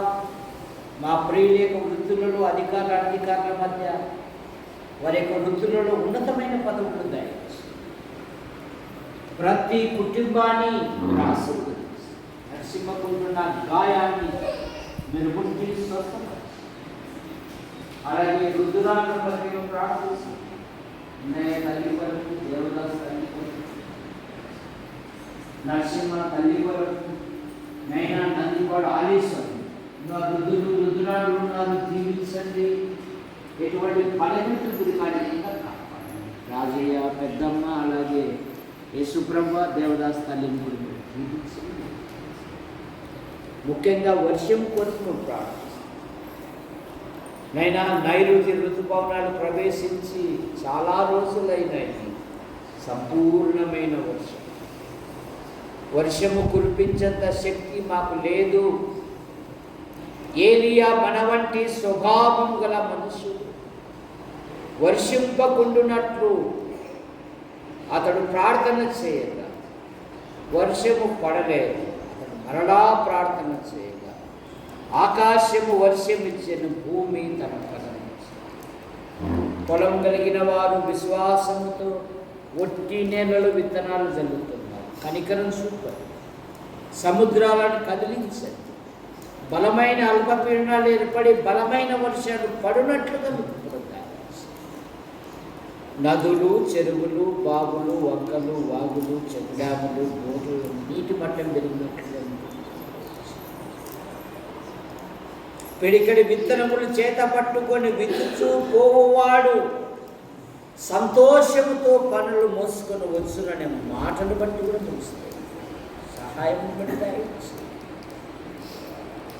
Speaker 2: మా ప్రియుల యొక్క వృత్తులలో అధికారుల మధ్య వారి యొక్క వృత్తులలో ఉన్నతమైన పదవులు దయచేసి ప్రతి కుటుంబాన్ని ఆశీర్వదించి నరసింహకుంటున్న గాయాన్ని మీరు ముట్టి స్వస్థపరచండి. అలాగే రుద్రాలను బట్టి ప్రార్థిస్తూ తల్లి వరకు దేవదాస్ తల్లి వరకు నరసింహ తల్లి వరకు నైనా నందిపాడు ఆలీశ్వరు ఇంకా రుద్రాలు ఉన్నారు, దీవించండి. ఎటువంటి బలహీనత గురి కారణంగా కాపాడండి. రాజయ్య పెద్దమ్మ అలాగే యేసుప్రభ దేవదాస్ తల్లిని కూడా దీవించండి. ముఖ్యంగా వర్షం కొరకు ప్రార్థిస్తాం. నైనా నైరుతి ఋతుపవనాలు ప్రవేశించి చాలా రోజులైనాయి. సంపూర్ణమైన వర్షము కురిపించేంత శక్తి మాకు లేదు. ఏలియా మన వంటి స్వభావం గల మనుషుడు వర్షింపకుండునట్లు అతడు ప్రార్థన చేయగా వర్షము పడలేదు. అతడు మరలా ప్రార్థన చేయగా ఆకాశము వర్షమిచ్చిన భూమి తన ఫలం. పొలం కలిగిన వారు విశ్వాసముతో ఒట్టి నేలలో విత్తనాలు జల్లుతున్నారు. కనికరం చూపరు. సముద్రాలను కదిలించండి. బలమైన అల్పపీడనాలు ఏర్పడి బలమైన వర్షాలు పడునట్లుగా పడతాయి. నదులు, చెరువులు, బావులు, వంకలు, వాగులు, చెక్ డ్యాములు, బోర్లు నీటి మట్టం పెరిగినట్లుగా పిడికడి విత్తనములు చేత పట్టుకొని విత్తుచూ పోవాడు సంతోషముతో పనులు మోసుకొని వచ్చుననే మాటలు బట్టి కూడా తెలుస్తాయి. సహాయం పడతాయి.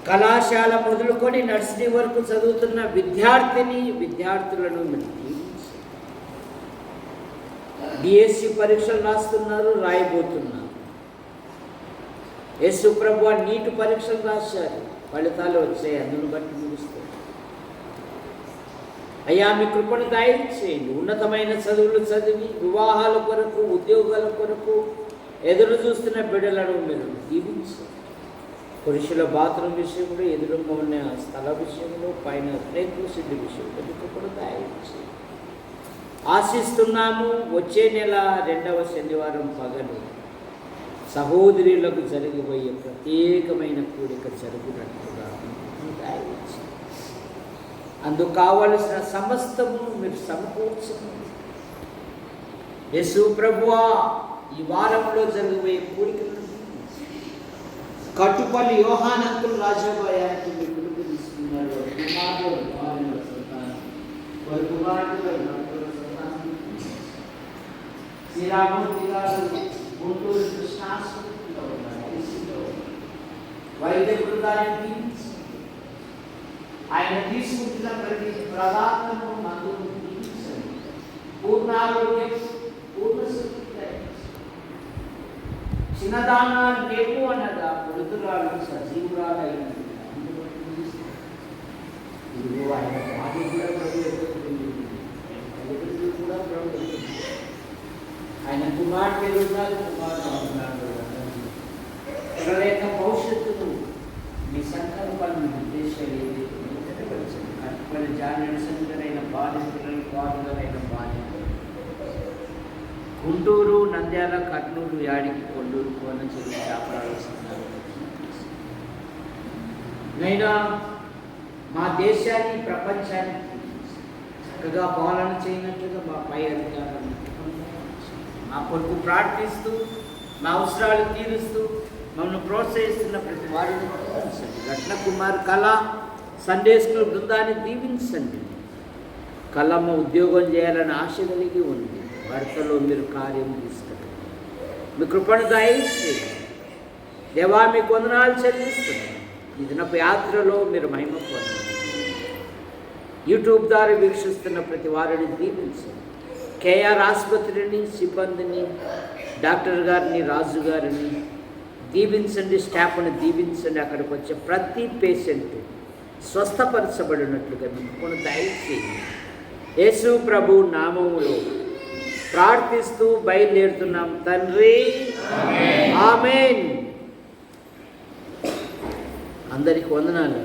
Speaker 2: కళాశాల మొదలుకొని నర్సరీ వరకు చదువుతున్న విద్యార్థులను డిఎస్సి పరీక్షలు రాస్తున్నారు, రాయబోతున్నారు. యేసుప్రభు నీట్ పరీక్షలు రాశారు, ఫలితాలు వచ్చాయి. అందును బట్టి ముగిస్తారు. అయ్యా మీ కృపను దయచేయండి. ఉన్నతమైన చదువులు చదివి వివాహాల కొరకు ఉద్యోగాల కొరకు ఎదురు చూస్తున్న బిడ్డలను మీరు దీవించండి. పురుషుల బాత్రూమ్ విషయంలో, ఎదురుగా ఉన్న స్థల విషయంలో, పైన రేకుల సిద్ధి విషయంలో మీకు కూడా దయచేయండి. ఆశిస్తున్నాము. వచ్చే నెల 2వ శనివారం పగలు సహోదరులకు జరిగిపోయే ప్రత్యేకమైన కూడిక జరుగునట్లుగా దయచేయండి. అందుకు కావలసిన సమస్తము మీరు సమకూర్చండి. యేసు ప్రభువా ఈ వారంలో జరిగిపోయే కూడికలు కట్టుపల్లి యోహానంకులు రాజాబాయానికి మీరు పిలుపు తీసుకున్నారు. కుమారుడు సంతానం వారి కుమారుడు శ్రీరామూర్తి గారు గుంటూరు కృష్ణాస్పత్రిలో ఉన్నారు. వైద్య బృందాన్ని ఆయన తీసుకుంటున్న ప్రతి ప్రదార్థము మందును తీర్చండి. పూర్ణారోగ్యం, పూర్ణ శక్తి, చిన్నదానాలు లేవు అనగా మృతురాలు సజీవురాలైన ఆయన బాధ్యత కూడా ఆయన కుమార్తెలు ఉన్నారు, కుమారుడు లేక భవిష్యత్తును మీ సంకల్పాలను ఉద్దేశాలు కట్టుబడి జానైన బాధితులైన బాధ్యతలు గుంటూరు, నంద్యాల, కర్నూలు, యాడికి, కొల్లూరు, కోనసీమ, వ్యాపారాలు నైనా మా దేశాన్ని, ప్రపంచాన్ని చక్కగా పాలన చేయనట్లుగా మా పై అధికారులను మా కొరకు ప్రార్థిస్తూ, మా అవసరాలు తీరుస్తూ మమ్మల్ని ప్రోత్సహిస్తున్న ప్రతి వారిని దీవించండి. రత్నకుమార్ కళ సండే స్కూల్ బృందాన్ని దీవించండి. కళమ్మ ఉద్యోగం చేయాలని ఆశ కలిగి ఉంది. భర్తలో మీరు కార్యం తీసుకెళ్ళండి. మీ కృపను దయచేయండి. దేవా మీకు వందనాలు చెల్లిస్తున్నాను. ఈ దినపు యాత్రలో మీరు మహిమ పొందండి. యూట్యూబ్ ద్వారా వీక్షిస్తున్న ప్రతి వారిని దీవించండి. కేఆర్ ఆసుపత్రిని, సిబ్బందిని, డాక్టర్ గారిని, రాజు గారిని దీవించండి. స్టాఫ్ని దీవించండి. అక్కడికి వచ్చే ప్రతి పేషెంట్ స్వస్థపరచబడినట్లుగా మీకు దయచేయండి. యేసు ప్రభు నామములో ప్రార్థిస్తూ బయలుదేరుతున్నాం తండ్రి. ఆమేన్. అందరికి వందనాలు.